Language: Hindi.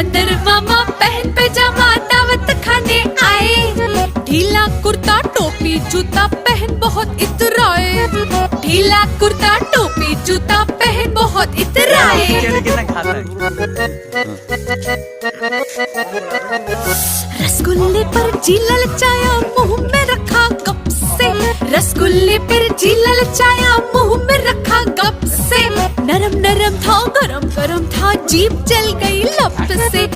बंदर मामा पहन पैजामा दावत खाने आए। ढीला कुर्ता टोपी जूता पहन बहुत इतराए। ढीला कुर्ता टोपी जूता पहन बहुत इतराए। रसगुल्ले पर जी ललचाया मुंह में रखा गप से। रसगुल्ले पर जी ललचाया मुंह में रखा गप से। नरम नरम था गरम गरम था जीभ जल गई लप से।